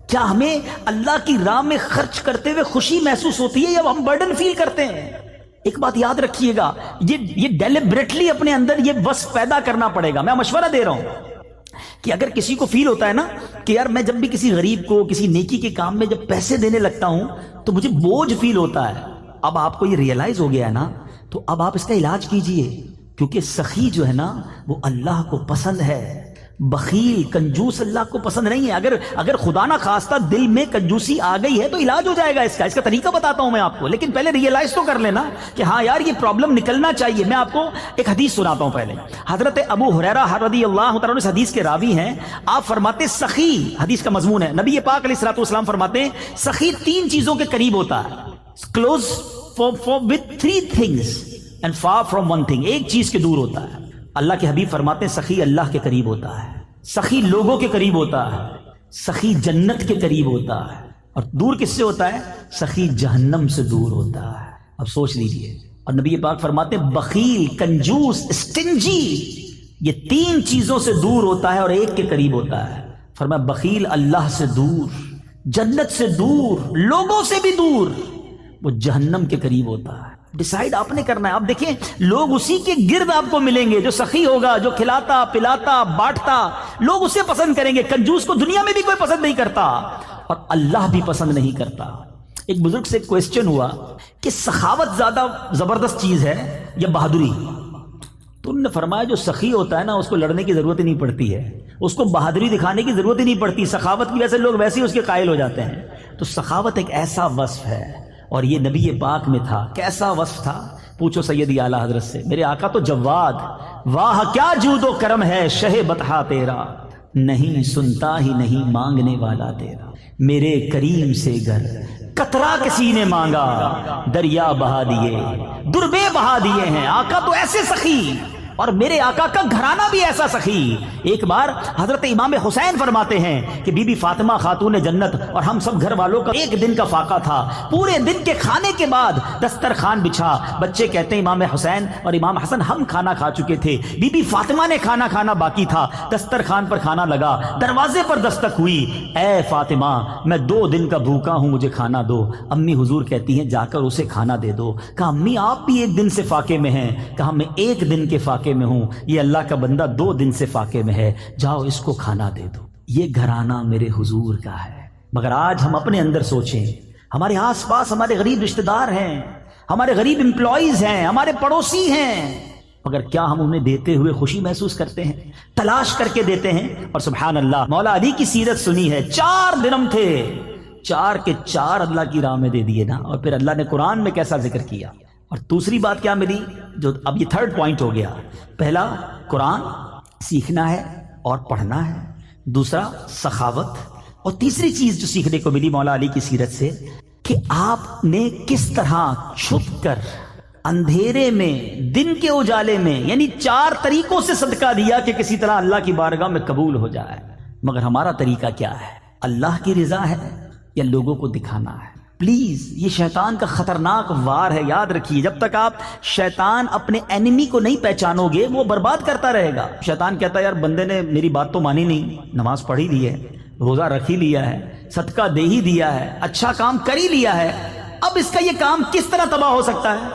کیا ہمیں اللہ کی راہ میں خرچ کرتے ہوئے خوشی محسوس ہوتی ہے یا ہم برڈن فیل کرتے ہیں؟ ایک بات یاد رکھیے گا، یہ ڈیلیبریٹلی اپنے اندر یہ وصف پیدا کرنا پڑے گا. میں مشورہ دے رہا ہوں کہ اگر کسی کو فیل ہوتا ہے نا کہ یار میں جب بھی کسی غریب کو کسی نیکی کے کام میں جب پیسے دینے لگتا ہوں تو مجھے بوجھ فیل ہوتا ہے، اب آپ کو یہ ریئلائز ہو گیا ہے نا، تو اب آپ اس کا علاج کیجئے. کیونکہ سخی جو ہے نا وہ اللہ کو پسند ہے، بخیل کنجوس اللہ کو پسند نہیں ہے. اگر خدا نہ خواستہ دل میں کنجوسی آ گئی ہے تو علاج ہو جائے گا. اس کا طریقہ بتاتا ہوں میں آپ کو، لیکن پہلے ریئلائز تو کر لینا کہ ہاں یار یہ پرابلم نکلنا چاہیے. میں آپ کو ایک حدیث سناتا ہوں. پہلے حضرت ابو ہریرہ رضی اللہ تعالیٰ عنہ اس حدیث کے راوی ہیں. آپ فرماتے سخی، حدیث کا مضمون ہے، نبی پاک علیہ الصلوۃ والسلام فرماتے ہیں سخی 3 چیزوں کے قریب ہوتا ہے. Close with 3 things and far from 1 thing. ایک چیز کے دور ہوتا ہے. اللہ کے حبیب فرماتے ہیں سخی اللہ کے قریب ہوتا ہے، سخی لوگوں کے قریب ہوتا ہے، سخی جنت کے قریب ہوتا ہے. اور دور کس سے ہوتا ہے؟ سخی جہنم سے دور ہوتا ہے. اب سوچ لیجئے. اور نبی پاک فرماتے ہیں بخیل کنجوس اسٹنجی یہ 3 چیزوں سے دور ہوتا ہے اور ایک کے قریب ہوتا ہے. فرمایا بخیل اللہ سے دور، جنت سے دور، لوگوں سے بھی دور، وہ جہنم کے قریب ہوتا ہے. ڈیسائیڈ آپ نے کرنا ہے. آپ دیکھیں لوگ اسی کے گرد آپ کو ملیں گے جو سخی ہوگا، جو کھلاتا پلاتا بانٹتا، لوگ اسے پسند کریں گے. کنجوس کو دنیا میں بھی کوئی پسند نہیں کرتا اور اللہ بھی پسند نہیں کرتا. ایک بزرگ سے کوسچن ہوا کہ سخاوت زیادہ زبردست چیز ہے یا بہادری؟ تو انہوں نے فرمایا جو سخی ہوتا ہے نا اس کو لڑنے کی ضرورت ہی نہیں پڑتی ہے، اس کو بہادری دکھانے کی ضرورت ہی نہیں پڑتی. سخاوت کی وجہ سے لوگ ویسے ہی اس کے قائل ہو جاتے ہیں. تو سخاوت ایک ایسا وصف ہے اور یہ نبی پاک میں تھا. کیسا وصف تھا؟ پوچھو سیدی اعلیٰ حضرت سے. میرے آقا تو جواد، واہ کیا جود و کرم ہے شہ بطحا تیرا، نہیں سنتا ہی نہیں مانگنے والا تیرا. میرے کریم سے گر قطرہ کسی نے مانگا، دریا بہا دیے دربے بہا دیے ہیں. آقا تو ایسے سخی، اور میرے آقا کا گھرانہ بھی ایسا سخی. ایک بار حضرت امام حسین فرماتے ہیں کہ بی بی فاطمہ خاتون جنت اور ہم سب گھر والوں کا ایک دن کا فاقہ تھا. پورے دن کے کھانے کے بعد دسترخوان بچھا. بچے کہتے ہیں امام حسین اور امام حسن ہم کھانا کھا چکے تھے، بی بی فاطمہ نے کھانا باقی تھا. دسترخوان پر کھانا لگا، دروازے پر دستک ہوئی. اے فاطمہ میں 2 دن کا بھوکا ہوں، مجھے کھانا دو. امی حضور کہتی ہیں جا کر اسے کھانا دے دو. کہا امی آپ بھی 1 دن سے فاقے میں ہیں. کہا میں 1 دن کے فاقے میں ہوں، یہ اللہ کا بندہ 2 دن سے فاقے میں ہے، جاؤ اس کو کھانا دے دو. یہ گھرانہ میرے حضور کا ہے. مگر آج ہم اپنے اندر سوچیں، ہمارے آس پاس ہمارے غریب رشتہ دار ہیں، ہمارے غریب امپلائیز ہیں، ہمارے پڑوسی ہیں، مگر کیا ہم انہیں دیتے ہوئے خوشی محسوس کرتے ہیں؟ تلاش کر کے دیتے ہیں. اور سبحان اللہ مولا علی کی سیرت سنی ہے، 4 درہم تھے، 4 کے 4 اللہ کی راہ میں دے دیے نا. اور پھر اللہ نے قرآن میں کیسا ذکر کیا. اور دوسری بات کیا ملی، جو اب یہ 3rd پوائنٹ ہو گیا. پہلا قرآن سیکھنا ہے اور پڑھنا ہے، دوسرا سخاوت، اور تیسری چیز جو سیکھنے کو ملی مولا علی کی سیرت سے کہ آپ نے کس طرح چھپ کر اندھیرے میں دن کے اجالے میں، یعنی 4 طریقوں سے صدقہ دیا کہ کسی طرح اللہ کی بارگاہ میں قبول ہو جائے. مگر ہمارا طریقہ کیا ہے؟ اللہ کی رضا ہے یا لوگوں کو دکھانا ہے؟ پلیز یہ شیطان کا خطرناک وار ہے، یاد رکھیے. جب تک آپ شیطان اپنے اینیمی کو نہیں پہچانو گے وہ برباد کرتا رہے گا. شیطان کہتا ہے یار بندے نے میری بات تو مانی نہیں، نماز پڑھی لی ہے، روزہ رکھ ہی لیا ہے، صدقہ دے ہی دیا ہے، اچھا کام کر ہی لیا ہے، اب اس کا یہ کام کس طرح تباہ ہو سکتا ہے؟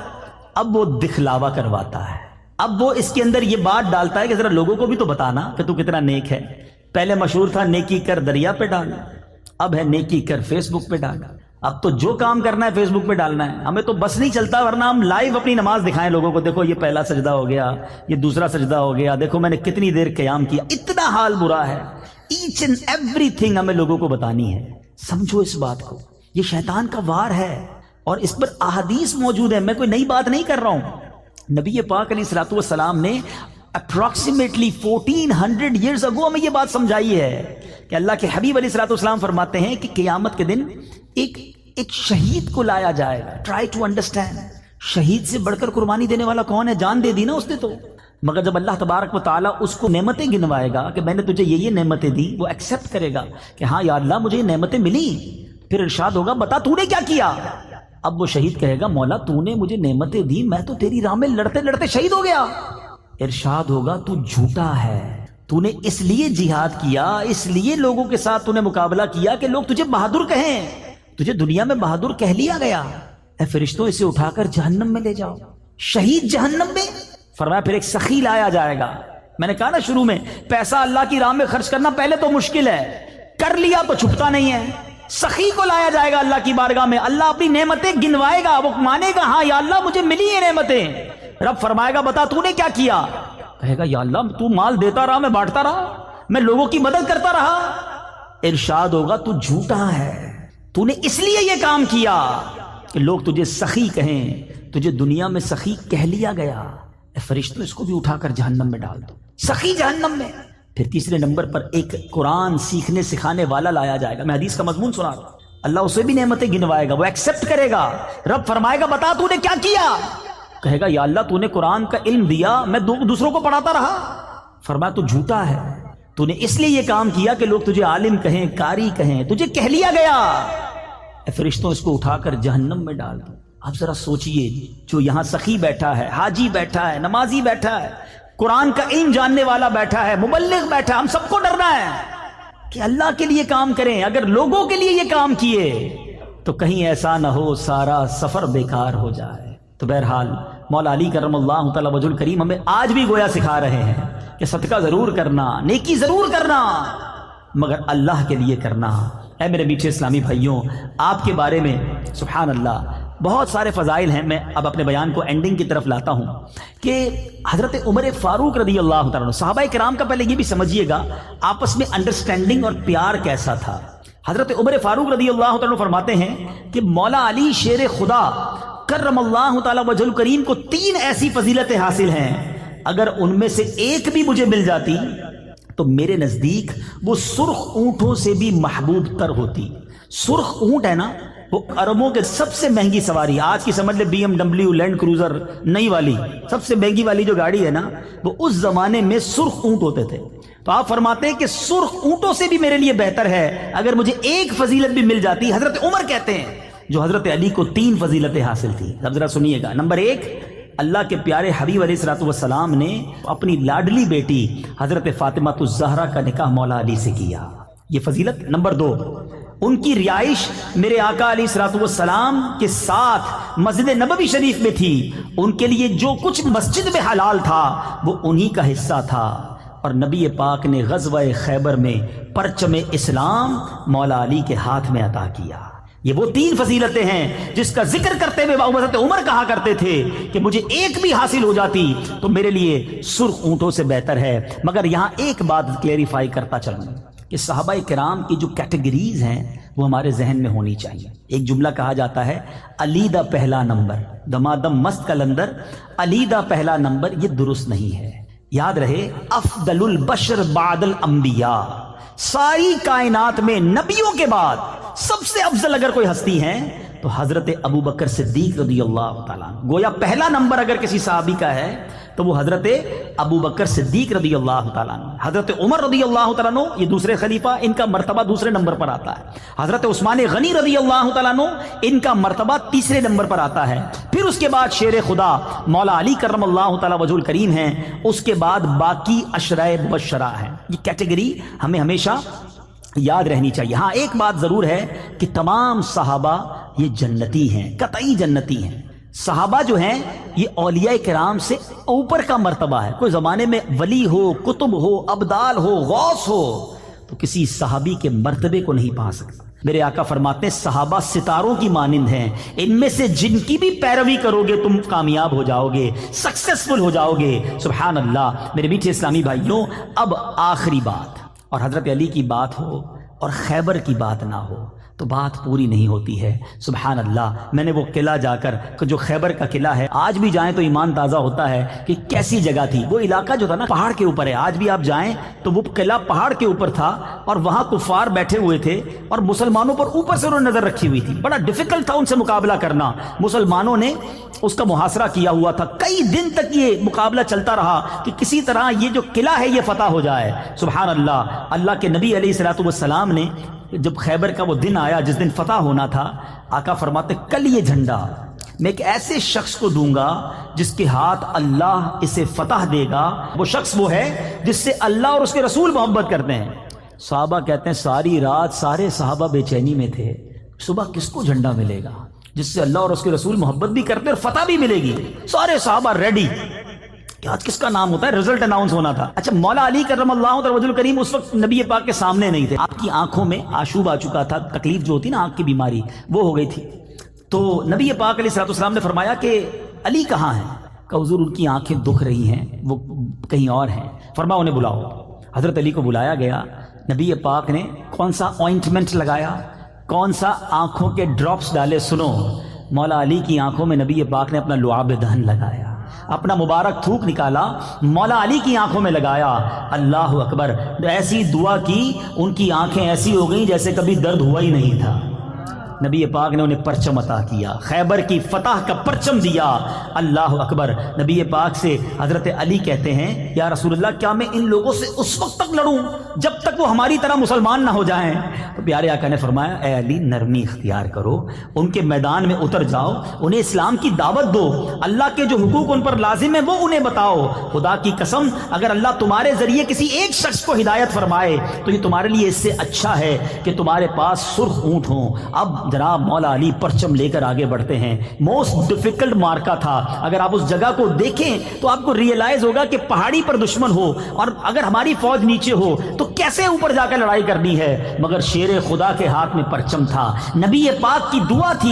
اب وہ دکھلاوا کرواتا ہے، اب وہ اس کے اندر یہ بات ڈالتا ہے کہ ذرا لوگوں کو بھی تو بتانا کہ تو کتنا نیک ہے۔ پہلے مشہور تھا نیکی کر دریا پہ ڈال، اب ہے نیکی کر فیس بک پہ ڈال۔ اب تو جو کام کرنا ہے فیس بک پہ ڈالنا ہے، ہمیں تو بس نہیں چلتا، ورنہ ہم لائیو اپنی نماز دکھائیں لوگوں کو، دیکھو یہ پہلا سجدہ ہو گیا، یہ دوسرا سجدہ ہو گیا، دیکھو میں نے کتنی دیر قیام کیا۔ اتنا حال برا ہے، ایچ اینڈ ایوری تھنگ ہمیں لوگوں کو بتانی ہے۔ سمجھو اس بات کو، یہ شیطان کا وار ہے اور اس پر احادیث موجود ہے، میں کوئی نئی بات نہیں کر رہا ہوں۔ نبی پاک علیہ الصلوۃ والسلام نے اپروکسیمیٹلی 1400 ایئرز اگو ہمیں یہ بات سمجھائی ہے کہ اللہ کے حبیب علیہ الصلوۃ والسلام فرماتے ہیں کہ قیامت کے دن ایک شہید کو لایا جائے گا۔ ٹرائی ٹو انڈرسٹینڈ، شہید سے بڑھ کر قربانی دینے والا کون ہے؟ جان دے دی نا اس نے تو، مگر جب اللہ تبارک و تعالیٰ اس کو نعمتیں گنوائے گا کہ میں نے تجھے یہ نعمتیں دی، وہ ایکسیپٹ کرے گا کہ ہاں یا اللہ مجھے یہ نعمتیں ملی، پھر ارشاد ہوگا بتا تو نے کیا کیا؟ اب وہ شہید کہے گا مولا تو نے مجھے نعمتیں دی، میں تو تیری راہ میں لڑتے لڑتے شہید ہو گیا۔ ارشاد ہوگا تو جھوٹا ہے، تو نے اس لیے جہاد کیا، اس لیے لوگوں کے ساتھ تو نے مقابلہ کیا کہ لوگ تجھے بہادر کہیں، تجھے دنیا میں بہادر کہہ لیا گیا۔ اے فرشتوں اسے اٹھا کر جہنم میں لے جاؤ۔ شہید جہنم میں؟ فرمایا پھر ایک سخی لایا جائے گا۔ میں نے کہا نا شروع میں، پیسہ اللہ کی راہ میں خرچ کرنا پہلے تو مشکل ہے، کر لیا تو چھپتا نہیں ہے۔ سخی کو لایا جائے گا اللہ کی بارگاہ میں، اللہ اپنی نعمتیں گنوائے گا، وہ مانے گا ہاں یا اللہ مجھے ملی یہ نعمتیں۔ رب فرمائے گا بتا تو نے کیا کیا؟ کہے گا یا اللہ تو مال دیتا رہا، میں بانٹتا رہا، میں لوگوں کی مدد کرتا رہا۔ ارشاد ہوگا تو جھوٹا ہے، تو نے اس لیے یہ کام کیا کہ لوگ تجھے سخی کہیں، تجھے دنیا میں سخی کہہ لیا گیا۔ اے فرشتوں اس کو بھی اٹھا کر جہنم میں ڈال دو، سخی جہنم میں۔ پھر تیسرے نمبر پر ایک قرآن سیکھنے سکھانے والا لایا جائے گا۔ میں حدیث کا مضمون سنا رہا ہوں، اللہ اسے بھی نعمتیں گنوائے گا، وہ ایکسیپٹ کرے گا۔ رب فرمائے گا بتا تو نے کیا کیا؟ کہے گا یا اللہ تو نے قرآن کا علم دیا، میں دوسروں کو پڑھاتا رہا۔ فرمایا تو جھوٹا ہے، تو نے اس لیے یہ کام کیا کہ لوگ تجھے عالم کہیں، قاری کہیں، تجھے کہہ لیا گیا۔ اے فرشتوں اس کو اٹھا کر جہنم میں ڈال دو۔ اب ذرا سوچئے، جو یہاں سخی بیٹھا ہے، حاجی بیٹھا ہے، نمازی بیٹھا ہے، قرآن کا علم جاننے والا بیٹھا ہے، مبلغ بیٹھا ہے، ہم سب کو ڈرنا ہے کہ اللہ کے لیے کام کریں۔ اگر لوگوں کے لیے یہ کام کیے تو کہیں ایسا نہ ہو سارا سفر بیکار ہو جائے۔ تو بہرحال مولا علی کرم اللہ تعالی وجہ الکریم ہمیں آج بھی گویا سکھا رہے ہیں کہ صدقہ ضرور کرنا، نیکی ضرور کرنا، مگر اللہ کے لیے کرنا۔ اے میرے میٹھے اسلامی بھائیوں، آپ کے بارے میں سبحان اللہ بہت سارے فضائل ہیں۔ میں اب اپنے بیان کو اینڈنگ کی طرف لاتا ہوں کہ حضرت عمر فاروق رضی اللہ تعالیٰ عنہ، صحابہ کرام کا پہلے یہ بھی سمجھیے گا آپس میں انڈرسٹینڈنگ اور پیار کیسا تھا۔ حضرت عمر فاروق رضی اللہ تعالیٰ عنہ فرماتے ہیں کہ مولا علی شیر خدا کرم اللہ تعالیٰ وجہ الکریم کو 3 ایسی فضیلتیں حاصل ہیں، اگر ان میں سے ایک بھی مجھے مل جاتی تو میرے نزدیک وہ سرخ اونٹوں سے بھی محبوب تر ہوتی۔ سرخ اونٹ ہے نا، وہ عربوں کے سب سے مہنگی سواری، آج کی سمجھ لے BMW لینڈ کروزر نئی والی سب سے مہنگی والی جو گاڑی ہے نا، وہ اس زمانے میں سرخ اونٹ ہوتے تھے۔ تو آپ فرماتے ہیں کہ سرخ اونٹوں سے بھی میرے لیے بہتر ہے اگر مجھے ایک فضیلت بھی مل جاتی۔ حضرت عمر کہتے ہیں جو حضرت علی کو 3 فضیلتیں حاصل تھی، اب ذرا سنیے گا۔ نمبر 1، اللہ کے پیارے حبیب علیہ الصلوۃ والسلام نے اپنی لاڈلی بیٹی حضرت فاطمہ الزہرا کا نکاح مولا علی سے کیا، یہ فضیلت۔ نمبر 2، ان کی رہائش میرے آقا علیہ الصلوۃ والسلام کے ساتھ مسجد نبوی شریف میں تھی، ان کے لیے جو کچھ مسجد میں حلال تھا وہ انہی کا حصہ تھا، اور نبی پاک نے غزوہ خیبر میں پرچم اسلام مولا علی کے ہاتھ میں عطا کیا۔ یہ وہ 3 فضیلتیں ہیں جس کا ذکر کرتے ہوئے حضرت عمر کہا کرتے تھے کہ مجھے ایک بھی حاصل ہو جاتی تو میرے لیے سرخ اونٹوں سے بہتر ہے۔ مگر یہاں ایک بات کلیریفائی کرتا چلوں کہ صحابہ کرام کی جو کیٹیگریز ہیں وہ ہمارے ذہن میں ہونی چاہیے۔ ایک جملہ کہا جاتا ہے علی دا پہلا نمبر، دمادم مست کلندر، علی دا پہلا نمبر، یہ درست نہیں ہے۔ یاد رہے افضل البشر بعد الانبیاء، ساری کائنات میں نبیوں کے بعد سب سے افضل اگر کوئی ہستی ہے تو حضرت ابو بکر صدیق رضی اللہ تعالیٰ عنہ۔ گویا پہلا نمبر اگر کسی صحابی کا ہے تو وہ حضرت ابو بکر صدیق رضی اللہ تعالیٰ عنہ۔ حضرت عمر رضی اللہ تعالیٰ عنہ یہ دوسرے خلیفہ، ان کا مرتبہ دوسرے نمبر پر آتا ہے۔ حضرت عثمان غنی رضی اللہ تعالیٰ عنہ، ان کا مرتبہ تیسرے نمبر پر آتا ہے۔ پھر اس کے بعد شیر خدا مولا علی کرم اللہ تعالیٰ وجہ الکریم ہیں، اس کے بعد باقی عشرۂ مبشرہ ہیں۔ یہ کیٹیگری ہمیں ہمیشہ یاد رہنی چاہیے۔ ہاں ایک بات ضرور ہے کہ تمام صحابہ یہ جنتی ہیں، قطعی جنتی ہیں۔ صحابہ جو ہیں یہ اولیاء کرام سے اوپر کا مرتبہ ہے۔ کوئی زمانے میں ولی ہو، کتب ہو، ابدال ہو، غوث ہو، تو کسی صحابی کے مرتبے کو نہیں پا سکتا۔ میرے آقا فرماتے ہیں صحابہ ستاروں کی مانند ہیں، ان میں سے جن کی بھی پیروی کرو گے تم کامیاب ہو جاؤ گے، سکسیسفل ہو جاؤ گے۔ سبحان اللہ۔ میرے میٹھے اسلامی بھائیوں، اب آخری بات، اور حضرت علی کی بات ہو اور خیبر کی بات نہ ہو تو بات پوری نہیں ہوتی ہے۔ سبحان اللہ۔ میں نے وہ قلعہ جا کر جو خیبر کا قلعہ ہے، آج بھی جائیں تو ایمان تازہ ہوتا ہے کہ کیسی جگہ تھی۔ وہ علاقہ جو تھا نا پہاڑ کے اوپر ہے، آج بھی آپ جائیں تو وہ قلعہ پہاڑ کے اوپر تھا اور وہاں کفار بیٹھے ہوئے تھے اور مسلمانوں پر اوپر سے انہوں نے نظر رکھی ہوئی تھی۔ بڑا ڈیفیکلٹ تھا ان سے مقابلہ کرنا۔ مسلمانوں نے اس کا محاصرہ کیا ہوا تھا، کئی دن تک یہ مقابلہ چلتا رہا کہ کسی طرح یہ جو قلعہ ہے یہ فتح ہو جائے۔ سبحان اللہ۔ اللہ کے نبی علیہ الصلوۃ والسلام نے جب خیبر کا وہ دن آیا جس دن فتح ہونا تھا، آقا فرماتے کل یہ جھنڈا میں ایک ایسے شخص کو دوں گا جس کے ہاتھ اللہ اسے فتح دے گا۔ وہ شخص وہ ہے جس سے اللہ اور اس کے رسول محبت کرتے ہیں۔ صحابہ کہتے ہیں ساری رات سارے صحابہ بے چینی میں تھے، صبح کس کو جھنڈا ملے گا جس سے اللہ اور اس کے رسول محبت بھی کرتے اور فتح بھی ملے گی۔ سارے صحابہ ریڈی کہ آج کس کا نام ہوتا ہے، رزلٹ اناؤنس ہونا تھا۔ اچھا، مولا علی کرم اللہ وجہ الکریم اس وقت نبی پاک کے سامنے نہیں تھے، آپ کی آنکھوں میں آشوب آ چکا تھا، تکلیف جو ہوتی نا آنکھ کی بیماری وہ ہو گئی تھی۔ تو نبی پاک علیہ الصلوۃ والسلام نے فرمایا کہ علی کہاں ہیں؟ کہ حضور ان کی آنکھیں دکھ رہی ہیں، وہ کہیں اور ہیں۔ فرمایا انہیں بلاؤ۔ حضرت علی کو بلایا گیا۔ نبی پاک نے کون سا آئنٹمنٹ لگایا، کون سا آنکھوں کے ڈراپس ڈالے؟ سنو، مولا علی کی آنکھوں میں نبی پاک نے اپنا لعاب دہن لگایا، اپنا مبارک تھوک نکالا، مولا علی کی آنکھوں میں لگایا۔ اللہ اکبر۔ ایسی دعا کی، ان کی آنکھیں ایسی ہو گئیں جیسے کبھی درد ہوا ہی نہیں تھا۔ نبی پاک نے انہیں پرچم عطا کیا، خیبر کی فتح کا پرچم دیا۔ اللہ اکبر۔ نبی پاک سے حضرت علی کہتے ہیں یا رسول اللہ کیا میں ان لوگوں سے اس وقت تک لڑوں جب تک وہ ہماری طرح مسلمان نہ ہو جائیں؟ تو پیارے آقا نے فرمایا اے علی نرمی اختیار کرو، ان کے میدان میں اتر جاؤ، انہیں اسلام کی دعوت دو، اللہ کے جو حقوق ان پر لازم ہیں وہ انہیں بتاؤ۔ خدا کی قسم اگر اللہ تمہارے ذریعے کسی ایک شخص کو ہدایت فرمائے تو یہ تمہارے لیے اس سے اچھا ہے کہ تمہارے پاس سرخ اونٹ ہوں۔ اب جناب مولا علی پرچم لے کر آگے بڑھتے ہیں۔ موسٹ ڈیفیکلٹ مارکا تھا، اگر آپ اس جگہ کو دیکھیں تو آپ کو ریئلائز ہوگا کہ پہاڑی پر دشمن ہو اور اگر ہماری فوج نیچے ہو تو کیسے اوپر جا کر لڑائی کرنی ہے، مگر شیر خدا کے ہاتھ میں پرچم تھا، نبی پاک کی دعا تھی۔